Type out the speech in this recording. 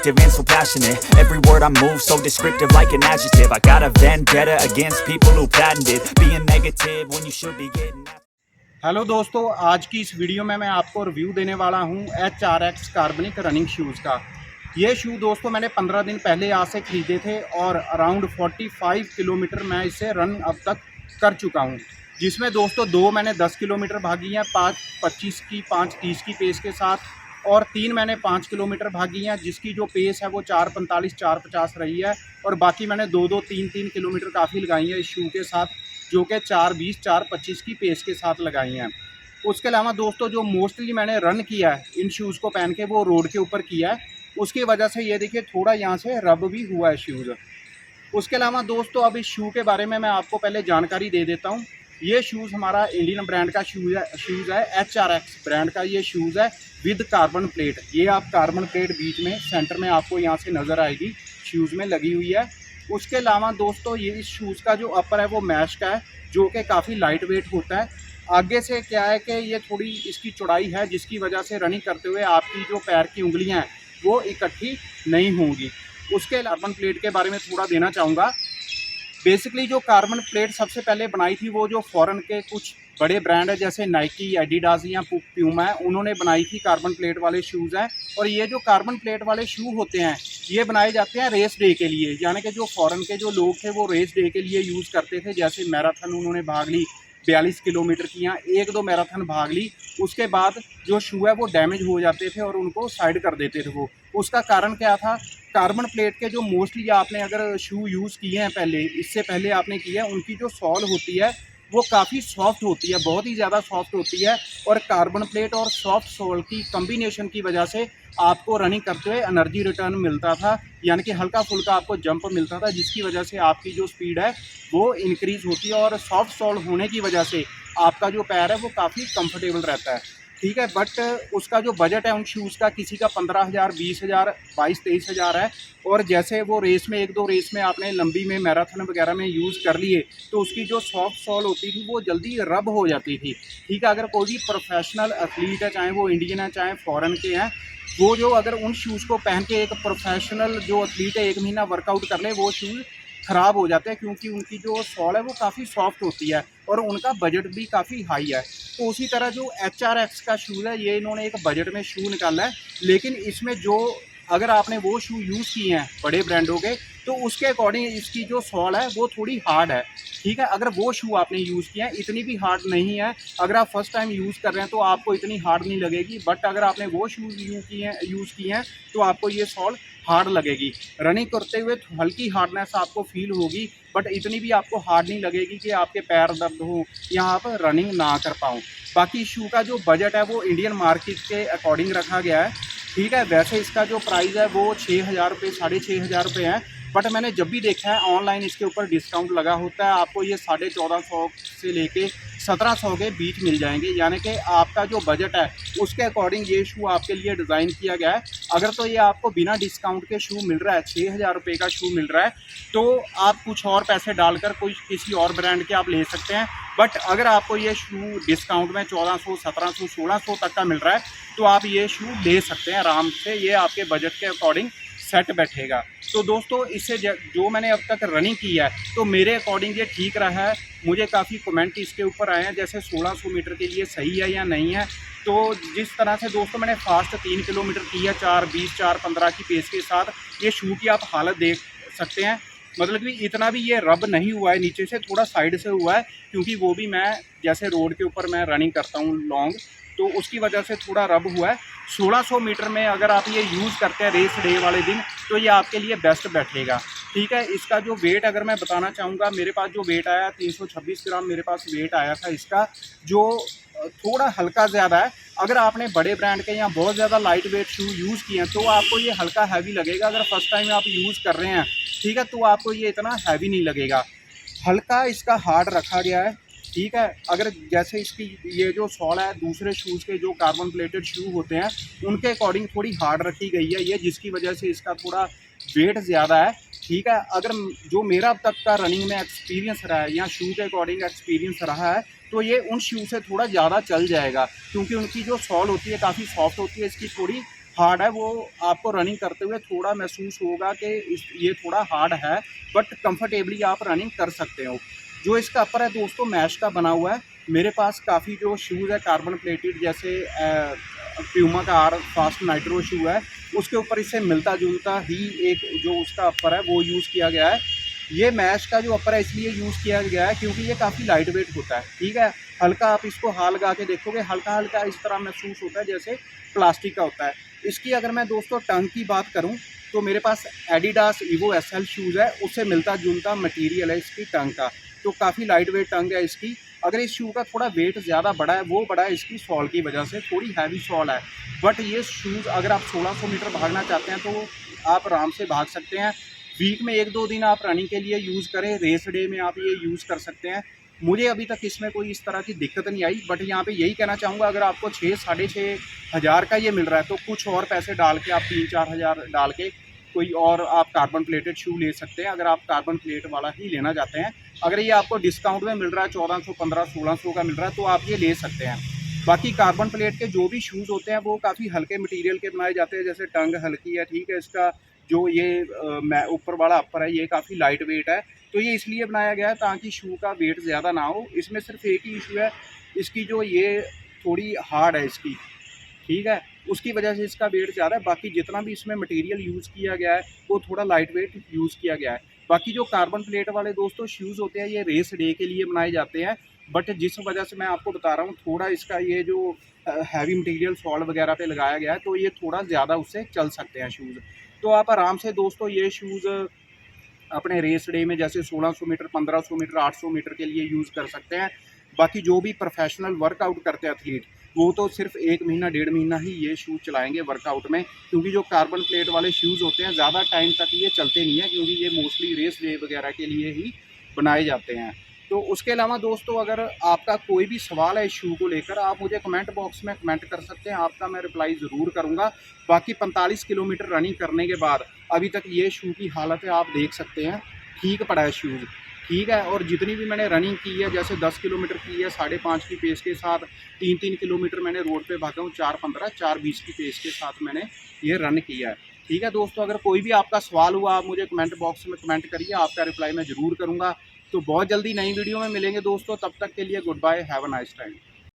effective and so passionate. Every word I move so descriptive like an adjective. I got a vendetta against people who patented being negative when you should be getting. Hello दोस्तों, आज की इस video में मैं आपको review देने वाला हूं HRX कार्बनिक रनिंग शूज़ का। ये शू दोस्तों मैंने 15 दिन पहले यहाँ से ख़रीदे थे और अराउंड 45 किलोमीटर मैं इसे रन अब तक कर चुका हूं, जिसमें दोस्तों 2 मैंने 10 किलोमीटर भागी हैं 5:25 की 5:30 की पेस के साथ, और 3 मैंने 5 किलोमीटर भागी हैं जिसकी जो पेस है वो 4:45 4:50 रही है, और बाकी मैंने 2-2 3-3 किलोमीटर काफ़ी लगाई है इस शू के साथ, जो कि 4:20 4:25 की पेस के साथ लगाई हैं। उसके अलावा दोस्तों जो मोस्टली मैंने रन किया है इन शूज़ को पहन के वो रोड के ऊपर किया है, उसकी वजह से ये देखिए थोड़ा यहाँ से रब भी हुआ है शूज़। उसके अलावा दोस्तों अब इस शू के बारे में मैं आपको पहले जानकारी दे देता हूँ। ये शूज़ हमारा इंडियन ब्रांड का शूज़ है HRX ब्रांड का ये शूज़ है विद कार्बन प्लेट। ये आप कार्बन प्लेट बीच में सेंटर में आपको यहाँ से नज़र आएगी, शूज़ में लगी हुई है। उसके अलावा दोस्तों ये इस शूज़ का जो अपर है वो मैश का है, जो कि काफ़ी लाइट वेट होता है। आगे से क्या है कि ये थोड़ी इसकी चौड़ाई है, जिसकी वजह से रनिंग करते हुए आपकी जो पैर की उंगलियां हैं वो इकट्ठी नहीं होंगी। उसके कार्बन प्लेट के बारे में थोड़ा देना चाहूँगा। बेसिकली जो कार्बन प्लेट सबसे पहले बनाई थी वो जो फॉरेन के कुछ बड़े ब्रांड है जैसे नाइकी, एडिडास या प्यूमा है, उन्होंने बनाई थी कार्बन प्लेट वाले शूज़ हैं। और ये जो कार्बन प्लेट वाले शू होते हैं ये बनाए जाते हैं रेस डे के लिए, यानी कि जो फॉरेन के जो लोग थे वो रेस डे के लिए यूज़ करते थे। जैसे मैराथन उन्होंने भाग ली 42 किलोमीटर की, यहाँ 1-2 मैराथन भाग ली, उसके बाद जो शू है वो डैमेज हो जाते थे और उनको साइड कर देते थे वो। उसका कारण क्या था, कार्बन प्लेट के जो मोस्टली आपने अगर शू यूज़ किए हैं पहले, इससे पहले आपने किया है, उनकी जो सॉल होती है वो काफ़ी सॉफ्ट होती है, बहुत ही ज़्यादा सॉफ्ट होती है। और कार्बन प्लेट और सॉफ्ट सोल की कॉम्बिनेशन की वजह से आपको रनिंग करते हुए एनर्जी रिटर्न मिलता था, यानी कि हल्का फुल्का आपको जंप मिलता था, जिसकी वजह से आपकी जो स्पीड है वो इंक्रीज़ होती है। और सॉफ्ट सोल होने की वजह से आपका जो पैर है वो काफ़ी कंफर्टेबल रहता है, ठीक है। बट उसका जो बजट है उन शूज़ का, किसी का 15,000 20,000 22-23,000 है। और जैसे वो रेस में 1-2 रेस में आपने लंबी में मैराथन वगैरह में यूज़ कर लिए तो उसकी जो सॉफ्ट सॉल होती थी वो जल्दी रब हो जाती थी, ठीक है। अगर कोई भी प्रोफेशनल एथलीट है, चाहे वो इंडियन है चाहे फॉरेन के हैं, वो जो अगर उन शूज़ को पहन के एक प्रोफेशनल जो एथलीट है 1 महीना वर्कआउट कर ले, वो शूज़ ख़राब हो जाते हैं, क्योंकि उनकी जो सॉल है वो काफ़ी सॉफ्ट होती है और उनका बजट भी काफ़ी हाई है। तो उसी तरह जो HRX का शूज़ है ये इन्होंने एक बजट में शू निकाला है, लेकिन इसमें जो अगर आपने वो शू यूज़ किए हैं बड़े ब्रांडों के तो उसके अकॉर्डिंग इसकी जो सॉल है वो थोड़ी हार्ड है, ठीक है। अगर वो शू आपने यूज़ किए हैं इतनी भी हार्ड नहीं है, अगर आप फर्स्ट टाइम यूज़ कर रहे हैं तो आपको इतनी हार्ड नहीं लगेगी। बट अगर आपने वो शूज़ यूज़ किए हैं तो आपको ये सॉल हार्ड लगेगी। रनिंग करते हुए हल्की हार्डनेस आपको फील होगी, बट इतनी भी आपको हार्ड नहीं लगेगी कि आपके पैर दर्द हो या आप रनिंग ना कर पाऊँ। बाकी शू का जो बजट है वो इंडियन मार्केट के अकॉर्डिंग रखा गया है, ठीक है। वैसे इसका जो प्राइस है वो 6,000 रुपये 6,500 रुपये है, बट मैंने जब भी देखा है ऑनलाइन इसके ऊपर डिस्काउंट लगा होता है, आपको ये 1450 से लेके 1700 के बीच मिल जाएंगे, यानी कि आपका जो बजट है उसके अकॉर्डिंग ये शू आपके लिए डिज़ाइन किया गया है। अगर तो ये आपको बिना डिस्काउंट के शू मिल रहा है, 6,000 रुपये का शू मिल रहा है, तो आप कुछ और पैसे डालकर कोई किसी और ब्रांड के आप ले सकते हैं। बट अगर आपको ये शू डिस्काउंट में 1400 1700 1600 तक का मिल रहा है तो आप ये शू ले सकते हैं आराम से, ये आपके बजट के अकॉर्डिंग सेट बैठेगा। तो दोस्तों इससे जो मैंने अब तक रनिंग की है तो मेरे अकॉर्डिंग ये ठीक रहा है। मुझे काफ़ी कमेंट इसके ऊपर आए हैं जैसे 1600 मीटर के लिए सही है या नहीं है। तो जिस तरह से दोस्तों मैंने फास्ट 3 किलोमीटर की है 4:20 4:15 की पेस के साथ, ये शू की आप हालत देख सकते हैं, मतलब कि इतना भी ये रब नहीं हुआ है, नीचे से थोड़ा साइड से हुआ है, क्योंकि वो भी मैं जैसे रोड के ऊपर मैं रनिंग करता हूँ लॉन्ग, तो उसकी वजह से थोड़ा रब हुआ है। 1600 मीटर में अगर आप ये यूज़ करते हैं रेस डे वाले दिन तो ये आपके लिए बेस्ट बैठेगा, ठीक है। इसका जो वेट अगर मैं बताना चाहूँगा, मेरे पास जो वेट आया 326 ग्राम मेरे पास वेट आया था इसका, जो थोड़ा हल्का ज़्यादा है। अगर आपने बड़े ब्रांड के या बहुत ज़्यादा लाइट वेट शू यूज़ किए हैं तो आपको ये हल्का हैवी लगेगा। अगर फर्स्ट टाइम आप यूज़ कर रहे हैं, ठीक है, तो आपको ये इतना हैवी नहीं लगेगा। हल्का इसका हार्ड रखा गया है, ठीक है। अगर जैसे इसकी ये जो सॉल है दूसरे शूज़ के जो कार्बन प्लेटेड शू होते हैं उनके अकॉर्डिंग थोड़ी हार्ड रखी गई है ये, जिसकी वजह से इसका थोड़ा वेट ज़्यादा है, ठीक है। अगर जो मेरा अब तक का रनिंग में एक्सपीरियंस रहा है या शू के अकॉर्डिंग एक्सपीरियंस रहा है तो ये उन शू से थोड़ा ज़्यादा चल जाएगा, क्योंकि उनकी जो सॉल होती है काफ़ी सॉफ्ट होती है, इसकी थोड़ी हार्ड है वो आपको रनिंग करते हुए थोड़ा महसूस होगा कि ये थोड़ा हार्ड है, बट कंफर्टेबली आप रनिंग कर सकते हो। जो इसका अपर है दोस्तों मैश का बना हुआ है। मेरे पास काफ़ी जो शूज़ है कार्बन प्लेटेड, जैसे प्यूमा का आर फास्ट नाइट्रो शू है, उसके ऊपर इससे मिलता जुलता ही एक जो उसका अपर है वो यूज़ किया गया है। ये मैश का जो अपर है इसलिए यूज़ किया गया है क्योंकि ये काफ़ी लाइट वेट होता है, ठीक है। हल्का आप इसको हाथ लगा के देखोगे, हल्का हल्का इस तरह महसूस होता है जैसे प्लास्टिक का होता है। इसकी अगर मैं दोस्तों टंग की बात करूं तो मेरे पास एडिडास ईवो एसएल शूज़ है, उससे मिलता जुलता मटेरियल है इसकी टंग का, तो काफ़ी लाइट वेट टंग है इसकी। अगर इस शू का थोड़ा वेट ज़्यादा बड़ा है, वो बड़ा है इसकी सॉल की वजह से, थोड़ी हैवी सॉल है। बट ये शूज़ अगर आप 1600 मीटर भागना चाहते हैं तो आप आराम से भाग सकते हैं। वीक में 1-2 दिन आप रनिंग के लिए यूज़ करें, रेस डे में आप ये यूज़ कर सकते हैं। मुझे अभी तक इसमें कोई इस तरह की दिक्कत नहीं आई, बट यहाँ पे यही कहना चाहूँगा अगर आपको 6-6.5 हज़ार का ये मिल रहा है तो कुछ और पैसे डाल के आप 3-4 हज़ार डाल के कोई और आप कार्बन प्लेटेड शू ले सकते हैं, अगर आप कार्बन प्लेट वाला ही लेना चाहते हैं। अगर ये आपको डिस्काउंट में मिल रहा है 1400, 1500, 1600 का मिल रहा है तो आप ये ले सकते हैं। बाकी कार्बन प्लेट के जो भी शूज़ होते हैं वो काफ़ी हल्के मटेरियल के बनाए जाते हैं, जैसे टंग हल्की है, ठीक है। इसका जो ये ऊपर वाला अपर है ये काफ़ी लाइट वेट है, तो ये इसलिए बनाया गया है ताकि शू का वेट ज़्यादा ना हो। इसमें सिर्फ एक ही इशू है, इसकी जो ये थोड़ी हार्ड है इसकी, ठीक है, उसकी वजह से इसका वेट ज़्यादा है। बाकी जितना भी इसमें मटेरियल यूज़ किया गया है वो थोड़ा लाइट वेट यूज़ किया गया है। बाकी जो कार्बन प्लेट वाले दोस्तों शूज़ होते हैं ये रेस डे के लिए बनाए जाते हैं, बट जिस वजह से मैं आपको बता रहा हूँ थोड़ा इसका ये जो हैवी मटेरियल सॉल वगैरह पे लगाया गया है तो ये थोड़ा ज़्यादा उससे चल सकते हैं शूज़। तो आप आराम से दोस्तों ये शूज़ अपने रेस डे में जैसे 1600 मीटर, 1500 मीटर, 800 मीटर के लिए यूज़ कर सकते हैं। बाकी जो भी प्रोफेशनल वर्कआउट करते हैं एथलीट, वो तो सिर्फ 1 महीना 1.5 महीना ही ये शूज़ चलाएंगे वर्कआउट में, क्योंकि जो कार्बन प्लेट वाले शूज़ होते हैं ज़्यादा टाइम तक ये चलते नहीं हैं, क्योंकि ये मोस्टली रेस डे वगैरह के लिए ही बनाए जाते हैं। तो उसके अलावा दोस्तों अगर आपका कोई भी सवाल है इस शू को लेकर, आप मुझे कमेंट बॉक्स में कमेंट कर सकते हैं, आपका मैं रिप्लाई ज़रूर करूँगा। बाकी 45 किलोमीटर रनिंग करने के बाद अभी तक ये शू की हालत है आप देख सकते हैं, ठीक पड़ा है शूज़, ठीक है। और जितनी भी मैंने रनिंग की है, जैसे 10 किलोमीटर की है 5.5 की पेस के साथ, 3-3 किलोमीटर मैंने रोड पे भागा हूँ, 4:15, 4:20 की पेस के साथ मैंने ये रन किया है, ठीक है दोस्तों। अगर कोई भी आपका सवाल हुआ आप मुझे कमेंट बॉक्स में कमेंट करिए, आपका रिप्लाई मैं ज़रूर करूँगा। तो बहुत जल्दी नई वीडियो में मिलेंगे दोस्तों, तब तक के लिए goodbye, have a nice time.